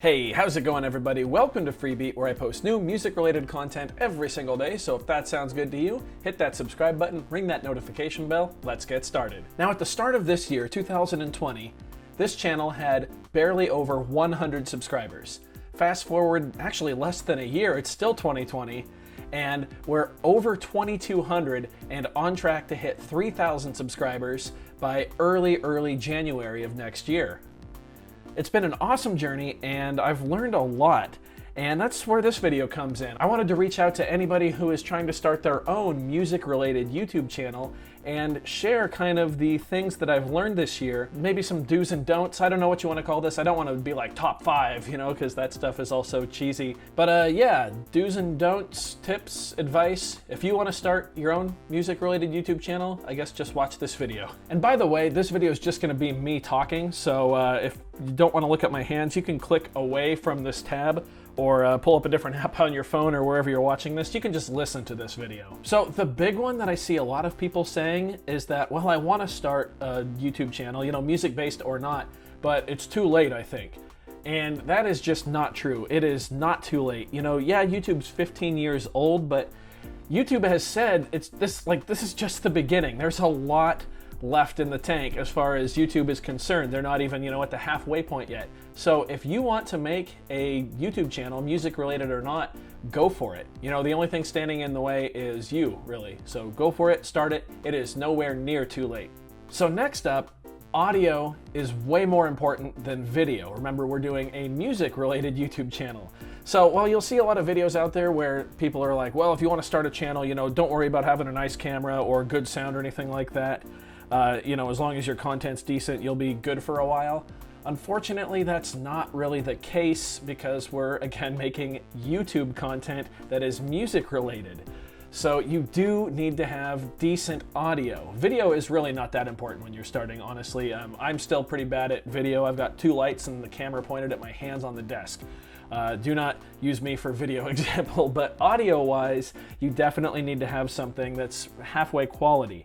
Hey, how's it going everybody? Welcome to Freebeat, where I post new music-related content every single day, so if that sounds good to you, hit that subscribe button, ring that notification bell, let's get started. Now at the start of this year, 2020, this channel had barely over 100 subscribers. Fast forward actually less than a year, it's still 2020, and we're over 2,200 and on track to hit 3,000 subscribers by early January of next year. It's been an awesome journey and I've learned a lot, and that's where this video comes in. I wanted to reach out to anybody who is trying to start their own music-related YouTube channel and share kind of the things that I've learned this year, maybe some do's and don'ts. I don't know what you want to call this. I don't want to be like top 5, because that stuff is also cheesy. But yeah, do's and don'ts, tips, advice. If you want to start your own music-related YouTube channel, I guess just watch this video. And by the way, this video is just going to be me talking, so if you don't want to look at my hands, you can click away from this tab or pull up a different app on your phone or wherever you're watching this. You can just listen to this video. So the big one that I see a lot of people saying is that, well, I want to start a YouTube channel, music-based or not, but it's too late, I think. And that is just not true. It is not too late. Yeah, YouTube's 15 years old, but YouTube has said this is just the beginning. There's a lot left in the tank as far as YouTube is concerned. They're not even, at the halfway point yet. So if you want to make a YouTube channel, music related or not, go for it. The only thing standing in the way is you, really. So go for it, start it. It is nowhere near too late. So next up, audio is way more important than video. Remember, we're doing a music related YouTube channel. So while you'll see a lot of videos out there where people are like, well, if you want to start a channel, don't worry about having a nice camera or good sound or anything like that. As long as your content's decent, you'll be good for a while. Unfortunately, that's not really the case because we're, again, making YouTube content that is music related. So you do need to have decent audio. Video is really not that important when you're starting, honestly. I'm still pretty bad at video. I've got 2 lights and the camera pointed at my hands on the desk. Do not use me for video example, but audio-wise, you definitely need to have something that's halfway quality.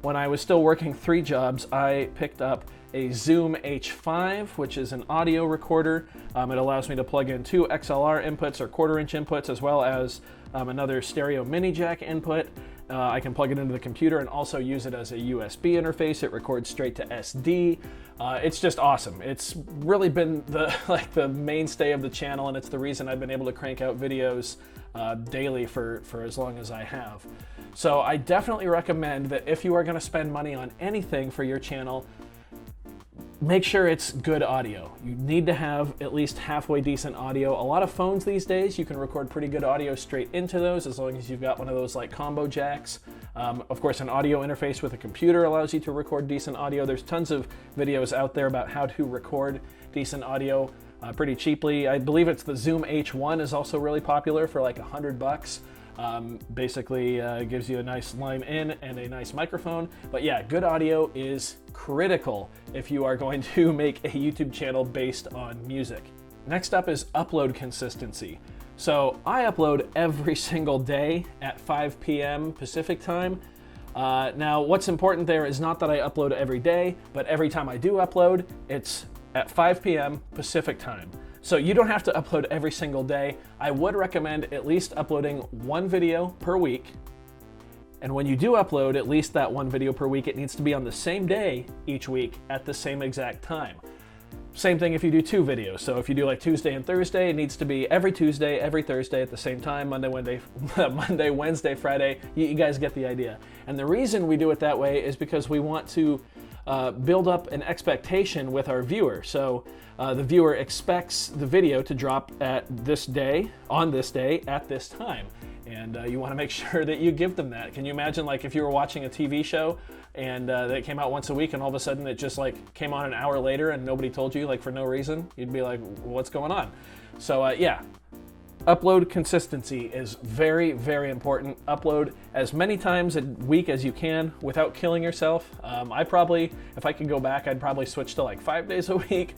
When I was still working 3 jobs, I picked up a Zoom H5, which is an audio recorder. It allows me to plug in 2 XLR inputs or 1/4-inch inputs, as well as another stereo mini jack input. I can plug it into the computer and also use it as a USB interface. It records straight to SD. It's just awesome. It's really been the mainstay of the channel, and it's the reason I've been able to crank out videos daily for as long as I have. So I definitely recommend that if you are going to spend money on anything for your channel, make sure it's good audio. You need to have at least halfway decent audio. A lot of phones these days, you can record pretty good audio straight into those as long as you've got one of those like combo jacks. Of course, an audio interface with a computer allows you to record decent audio. There's tons of videos out there about how to record decent audio pretty cheaply. I believe it's the Zoom H1 is also really popular for like $100. Basically gives you a nice line in and a nice microphone. But yeah, good audio is critical if you are going to make a YouTube channel based on music. Next up is upload consistency. So I upload every single day at 5 p.m. Pacific time. Now what's important there is not that I upload every day, but every time I do upload, it's at 5 p.m. Pacific time. So you don't have to upload every single day. I would recommend at least uploading 1 video per week. And when you do upload at least that 1 video per week, it needs to be on the same day each week at the same exact time. Same thing if you do 2 videos. So if you do like Tuesday and Thursday, it needs to be every Tuesday, every Thursday at the same time, Monday, Wednesday, Friday. You guys get the idea. And the reason we do it that way is because we want to build up an expectation with our viewer. So the viewer expects the video to drop at this day, on this day, at this time. And you want to make sure that you give them that. Can you imagine like if you were watching a TV show and that came out once a week and all of a sudden it just like came on an hour later and nobody told you, like for no reason? You'd be like, what's going on? So yeah. Upload consistency is very important. Upload as many times a week as you can without killing yourself. I probably, if I could go back, I'd probably switch to like 5 days a week.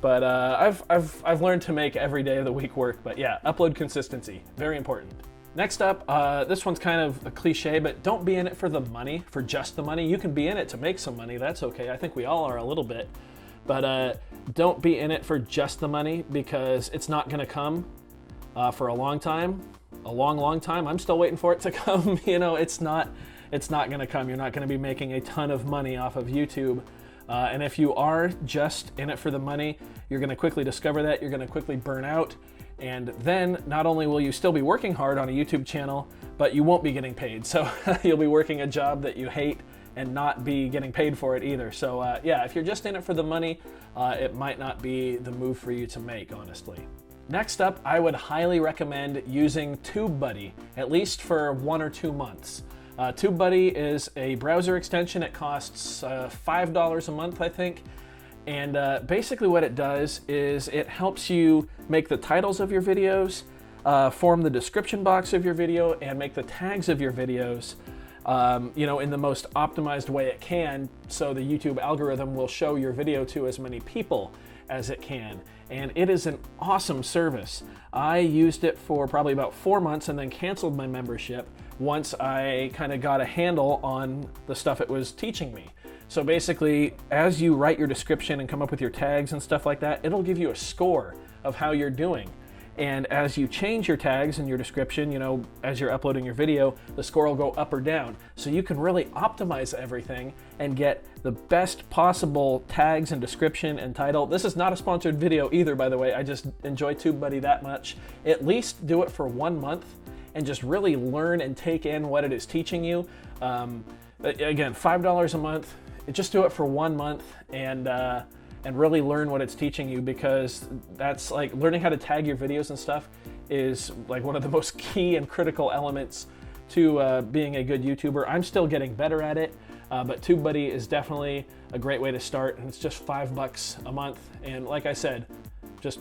But I've learned to make every day of the week work. But yeah, upload consistency, very important. Next up, this one's kind of a cliche, but don't be in it for the money, for just the money. You can be in it to make some money, that's okay. I think we all are a little bit. But don't be in it for just the money, because it's not going to come for a long time, a long time. I'm still waiting for it to come. You know, it's not going to come. You're not going to be making a ton of money off of YouTube. And if you are just in it for the money, you're going to quickly discover that. You're going to quickly burn out. And then not only will you still be working hard on a YouTube channel, but you won't be getting paid. So you'll be working a job that you hate and not be getting paid for it either. So yeah, if you're just in it for the money, it might not be the move for you to make, honestly. Next up, I would highly recommend using TubeBuddy, at least for 1 or 2 months. TubeBuddy is a browser extension. It costs $5 a month, I think. And basically what it does is it helps you make the titles of your videos, form the description box of your video, and make the tags of your videos, you know, in the most optimized way it can, so the YouTube algorithm will show your video to as many people as it can. And it is an awesome service. I used it for probably about 4 months and then canceled my membership once I kind of got a handle on the stuff it was teaching me. So basically, as you write your description and come up with your tags and stuff like that, it'll give you a score of how you're doing. And as you change your tags and your description, you know, as you're uploading your video, the score will go up or down. So you can really optimize everything and get the best possible tags and description and title. This is not a sponsored video either, by the way. I just enjoy TubeBuddy that much. At least do it for 1 month and just really learn and take in what it is teaching you. Again, $5 a month. Just do it for 1 month and really learn what it's teaching you, because that's like learning how to tag your videos and stuff is like one of the most key and critical elements to being a good YouTuber. I'm still getting better at it, but TubeBuddy is definitely a great way to start, and it's just $5 a month. And like I said, just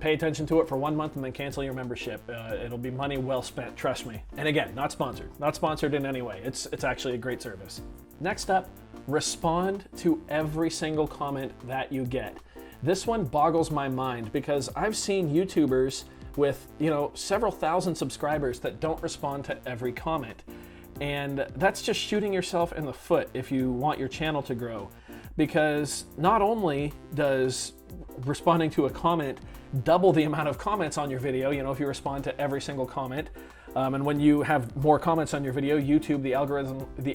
pay attention to it for 1 month and then cancel your membership. It'll be money well spent, trust me. And again, not sponsored in any way. It's actually a great service. Next up, respond to every single comment that you get. This one boggles my mind, because I've seen YouTubers with, you know, several thousand subscribers that don't respond to every comment. And that's just shooting yourself in the foot if you want your channel to grow. Because not only does responding to a comment double the amount of comments on your video, you know, if you respond to every single comment, and when you have more comments on your video, YouTube, the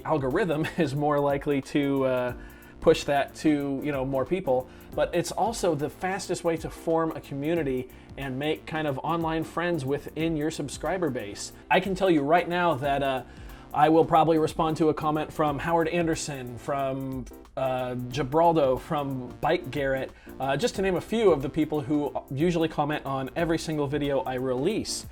algorithm is more likely to push that to, you know, more people. But it's also the fastest way to form a community and make kind of online friends within your subscriber base. I can tell you right now that I will probably respond to a comment from Howard Anderson, from Gibraldo, from Bike Garrett, just to name a few of the people who usually comment on every single video I release.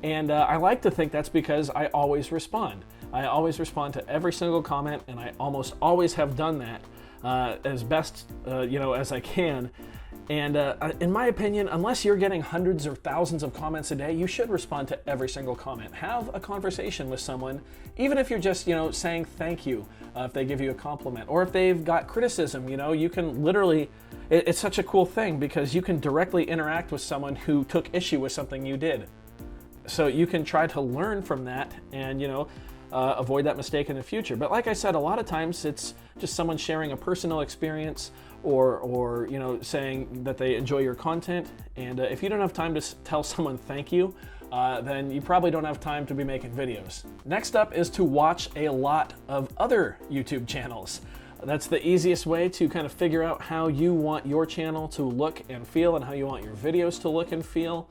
And I like to think that's because I always respond. I always respond to every single comment, and I almost always have done that as best you know, as I can. And in my opinion, unless you're getting hundreds or thousands of comments a day, you should respond to every single comment. Have a conversation with someone, even if you're just, you know, saying thank you if they give you a compliment, or if they've got criticism. You know, you can literally, it's such a cool thing because you can directly interact with someone who took issue with something you did. So you can try to learn from that and, you know, avoid that mistake in the future. But like I said, a lot of times it's just someone sharing a personal experience, or you know, saying that they enjoy your content. And if you don't have time to tell someone thank you, then you probably don't have time to be making videos. Next up is to watch a lot of other YouTube channels. That's the easiest way to kind of figure out how you want your channel to look and feel, and how you want your videos to look and feel.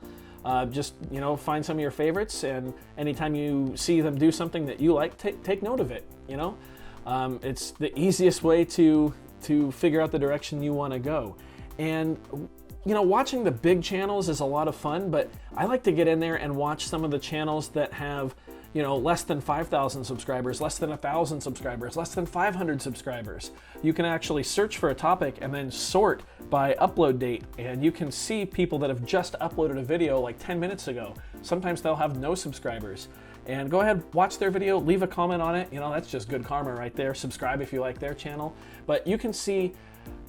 Just, you know, find some of your favorites, and anytime you see them do something that you like, take note of it. You know, it's the easiest way to figure out the direction you want to go. And you know, watching the big channels is a lot of fun, but I like to get in there and watch some of the channels that have, you know, less than 5,000 subscribers, less than 1,000 subscribers, less than 500 subscribers. You can actually search for a topic and then sort by upload date, and you can see people that have just uploaded a video like 10 minutes ago. Sometimes they'll have no subscribers. And go ahead, watch their video, leave a comment on it. You know, that's just good karma right there. Subscribe if you like their channel. But you can see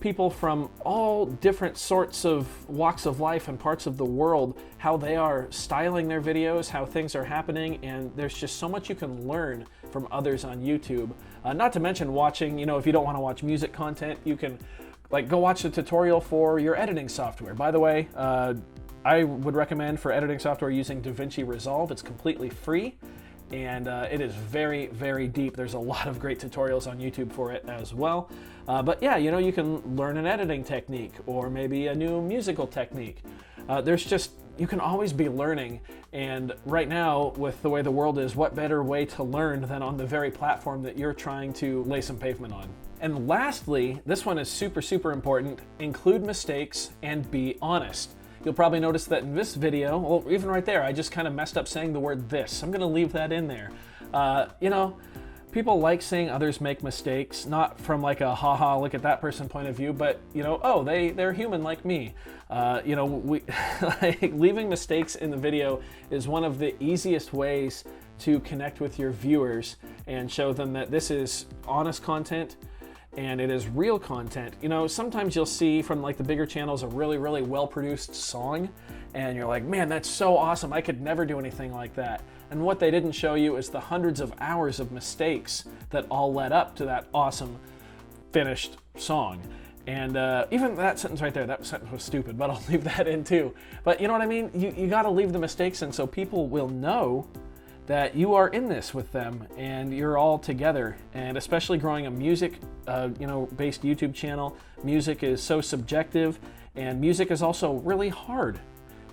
people from all different sorts of walks of life and parts of the world, how they are styling their videos, how things are happening, and there's just so much you can learn from others on YouTube. Not to mention watching, you know, if you don't want to watch music content, you can Like, go watch the tutorial for your editing software. By the way, I would recommend for editing software using DaVinci Resolve. It's completely free, and it is very, very deep. There's a lot of great tutorials on YouTube for it as well. But yeah, you know, you can learn an editing technique or maybe a new musical technique. You can always be learning, and right now, with the way the world is, what better way to learn than on the very platform that you're trying to lay some pavement on? And lastly, this one is super, super important: include mistakes and be honest. You'll probably notice that in this video, well, even right there, I just kind of messed up saying the word "this." I'm gonna leave that in there. You know, people like seeing others make mistakes, not from like a haha, look at that person point of view, but you know, oh, they're human like me. You know, like, leaving mistakes in the video is one of the easiest ways to connect with your viewers and show them that this is honest content and it is real content. You know, sometimes you'll see from like the bigger channels a really, really well-produced song, and you're like, man, that's so awesome, I could never do anything like that. And what they didn't show you is the hundreds of hours of mistakes that all led up to that awesome finished song. And even that sentence right there, that sentence was stupid, but I'll leave that in too. But you know what I mean? You gotta leave the mistakes in so people will know that you are in this with them and you're all together. And especially growing a music based YouTube channel, music is so subjective, and music is also really hard.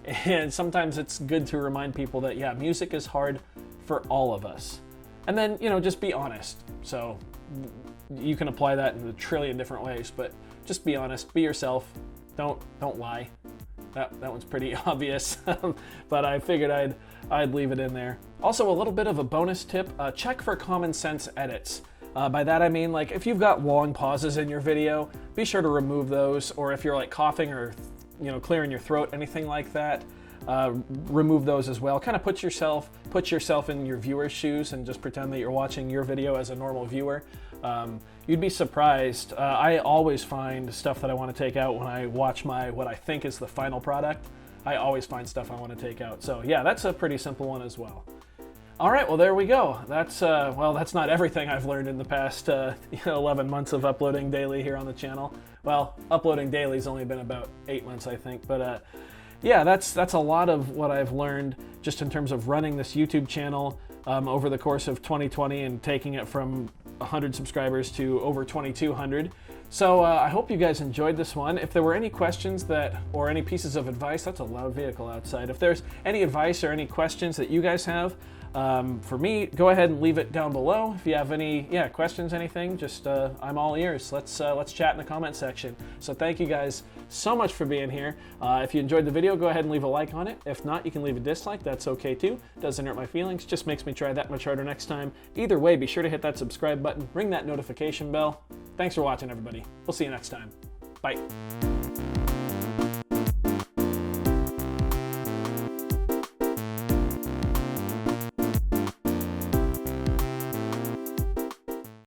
And sometimes it's good to remind people that, yeah, music is hard for all of us. And then, you know, just be honest. So you can apply that in a trillion different ways, but just be honest, be yourself. Don't lie. That one's pretty obvious, but I figured I'd leave it in there. Also, a little bit of a bonus tip, check for common sense edits. By that I mean, like, if you've got long pauses in your video, be sure to remove those, or if you're like coughing or, you know, clearing your throat, anything like that, remove those as well. Kind of put yourself in your viewer's shoes and just pretend that you're watching your video as a normal viewer. You'd be surprised. I always find stuff that I want to take out when I watch what I think is the final product. I always find stuff I want to take out. So yeah, that's a pretty simple one as well. All right, well, there we go. That's not everything I've learned in the past 11 months of uploading daily here on the channel. Well, uploading daily's only been about 8 months, I think, but yeah, that's a lot of what I've learned just in terms of running this YouTube channel over the course of 2020 and taking it from 100 subscribers to over 2,200. So I hope you guys enjoyed this one. If there were any questions or any pieces of advice, that's a loud vehicle outside. If there's any advice or any questions that you guys have for me, go ahead and leave it down below. If you have any questions, anything, just I'm all ears. Let's chat in the comment section. So thank you guys so much for being here. If you enjoyed the video, go ahead and leave a like on it. If not, you can leave a dislike. That's okay too. Doesn't hurt my feelings. Just makes me try that much harder next time. Either way, be sure to hit that subscribe button, ring that notification bell. Thanks for watching, everybody. We'll see you next time. Bye.